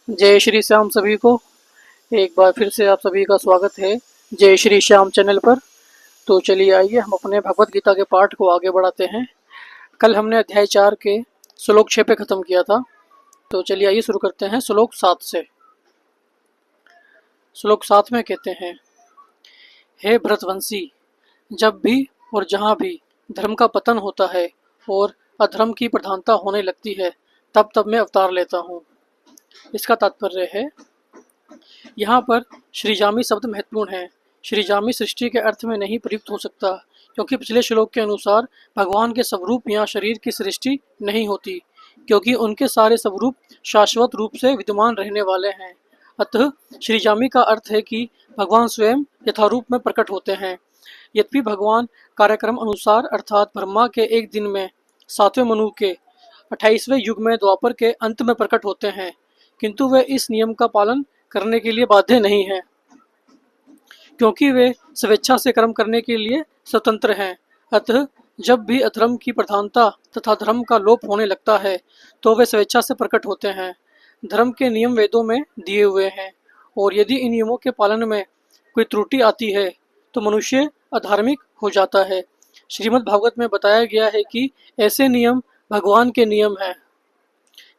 जय श्री श्याम सभी को। एक बार फिर से आप सभी का स्वागत है जय श्री श्याम चैनल पर। तो चलिए आइए हम अपने भगवत गीता के पाठ को आगे बढ़ाते हैं। कल हमने अध्याय 4 के श्लोक 6 पे ख़त्म किया था। तो चलिए आइए शुरू करते हैं श्लोक 7 से। श्लोक 7 में कहते हैं, हे भरतवंशी, जब भी और जहाँ भी धर्म का पतन होता है और अधर्म की प्रधानता होने लगती है, तब तब मैं अवतार लेता हूँ। इसका तात्पर्य है, यहाँ पर श्रीजामी शब्द महत्वपूर्ण है। श्रीजामी सृष्टि के अर्थ में नहीं प्रयुक्त हो सकता, क्योंकि पिछले श्लोक के अनुसार भगवान के स्वरूप या शरीर की सृष्टि नहीं होती, क्योंकि उनके सारे स्वरूप शाश्वत रूप से विद्यमान रहने वाले हैं। अतः श्रीजामी का अर्थ है कि भगवान स्वयं यथारूप में प्रकट होते हैं। यद्यपि भगवान कार्यक्रम अनुसार अर्थात ब्रह्मा के एक दिन में, 7वें मनु के 28वें युग में, द्वापर के अंत में प्रकट होते हैं, किंतु वे इस नियम का पालन करने के लिए बाध्य नहीं हैं, क्योंकि वे स्वेच्छा से कर्म करने के लिए स्वतंत्र हैं। अतः जब भी अधर्म की प्रधानता तथा धर्म का लोप होने लगता है, तो वे स्वेच्छा से प्रकट होते हैं। धर्म के नियम वेदों में दिए हुए हैं, और यदि इन नियमों के पालन में कोई त्रुटि आती है तो मनुष्य अधार्मिक हो जाता है। श्रीमद् भागवत में बताया गया है कि ऐसे नियम भगवान के नियम हैं।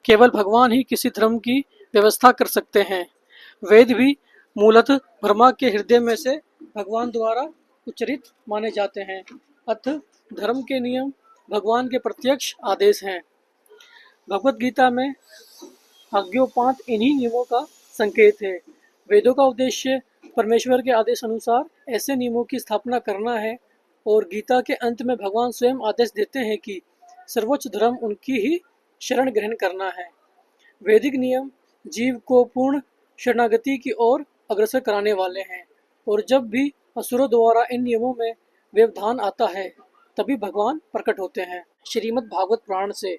केवल भगवान ही किसी धर्म की व्यवस्था कर सकते हैं। वेद भी मूलतः ब्रह्मा के हृदय में से भगवान द्वारा उच्चरित माने जाते हैं। अतः धर्म के नियम भगवान के प्रत्यक्ष आदेश हैं। भगवत गीता में आज्ञोपांत इन्हीं नियमों का संकेत है। वेदों का उद्देश्य परमेश्वर के आदेश अनुसार ऐसे नियमों की स्थापना करना है, और गीता के अंत में भगवान स्वयं आदेश देते हैं कि सर्वोच्च धर्म उनकी ही शरण ग्रहण करना है। वैदिक नियम जीव को पूर्ण शरणागति की ओर अग्रसर कराने वाले हैं, और जब भी असुरों द्वारा इन नियमों में व्यवधान आता है, तभी भगवान प्रकट होते हैं। श्रीमद् भागवत पुराण से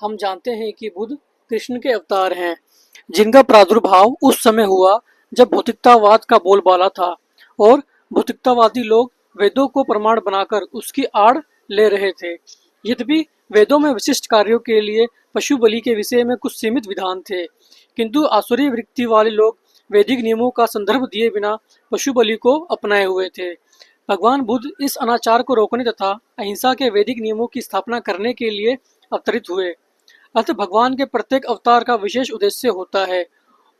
हम जानते हैं कि बुद्ध कृष्ण के अवतार हैं, जिनका प्रादुर्भाव उस समय हुआ जब भौतिकतावाद का बोलबाला था, और भौतिकतावादी लोग वेदों को प्रमाण बनाकर उसकी आड़ ले रहे थे। यद्यपि वेदों में विशिष्ट कार्यों के लिए पशु बलि के विषय में कुछ सीमित विधान थे, किंतु आसुरी वृत्ति वाले लोग वैदिक नियमों का संदर्भ दिए बिना पशु बलि को अपनाए हुए थे। भगवान बुद्ध इस अनाचार को रोकने तथा अहिंसा के वैदिक नियमों की स्थापना करने के लिए अवतरित हुए। अतः भगवान के प्रत्येक अवतार का विशेष उद्देश्य होता है,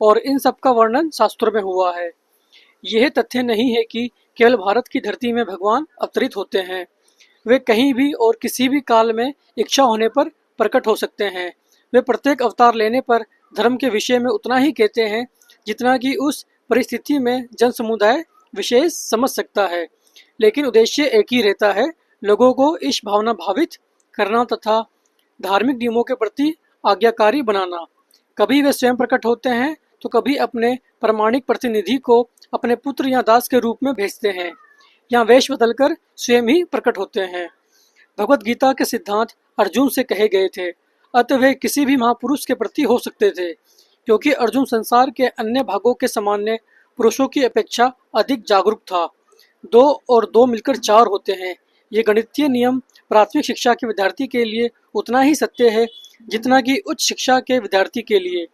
और इन सब का वर्णन शास्त्रों में हुआ है। यह तथ्य नहीं है कि केवल भारत की धरती में भगवान अवतरित होते हैं। वे कहीं भी और किसी भी काल में इच्छा होने पर प्रकट हो सकते हैं। वे प्रत्येक अवतार लेने पर धर्म के विषय में उतना ही कहते हैं जितना कि उस परिस्थिति में जन समुदाय विशेष समझ सकता है, लेकिन उद्देश्य एक ही रहता है, लोगों को इस भावना भावित करना तथा धार्मिक नियमों के प्रति आज्ञाकारी बनाना। कभी वे स्वयं प्रकट होते हैं तो कभी अपने प्रामाणिक प्रतिनिधि को अपने पुत्र या दास के रूप में भेजते हैं, या वेश बदलकर स्वयं ही प्रकट होते हैं। भगवत गीता के सिद्धांत अर्जुन से कहे गए थे, अतः वे किसी भी महापुरुष के प्रति हो सकते थे, क्योंकि अर्जुन संसार के अन्य भागों के सामान्य पुरुषों की अपेक्षा अधिक जागरूक था। 2 और 2 मिलकर 4 होते हैं। ये गणितीय नियम प्राथमिक शिक्षा के विद्यार्थी के लिए उतना ही सत्य है जितना कि उच्च शिक्षा के विद्यार्थी के लिए।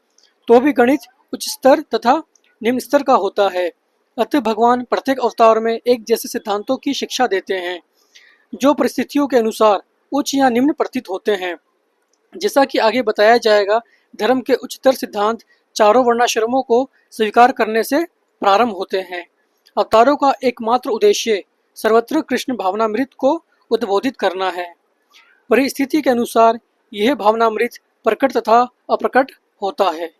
तो भी गणित उच्च स्तर तथा निम्न स्तर का होता है। अतः भगवान प्रत्येक अवतार में एक जैसे सिद्धांतों की शिक्षा देते हैं, जो परिस्थितियों के अनुसार उच्च या निम्न प्रतीत होते हैं। जैसा कि आगे बताया जाएगा, धर्म के उच्चतर सिद्धांत चारों वर्णाश्रमों को स्वीकार करने से प्रारंभ होते हैं। अवतारों का एकमात्र उद्देश्य सर्वत्र कृष्ण भावनामृत को उद्बोधित करना है। परिस्थिति के अनुसार यह भावनामृत प्रकट तथा अप्रकट होता है।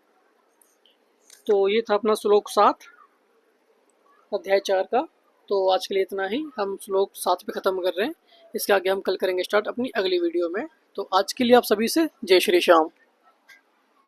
तो ये था अपना श्लोक 7 अध्याय 4 का। तो आज के लिए इतना ही, हम श्लोक 7 पे ख़त्म कर रहे हैं। इसके आगे हम कल करेंगे स्टार्ट अपनी अगली वीडियो में। तो आज के लिए आप सभी से जय श्री श्याम।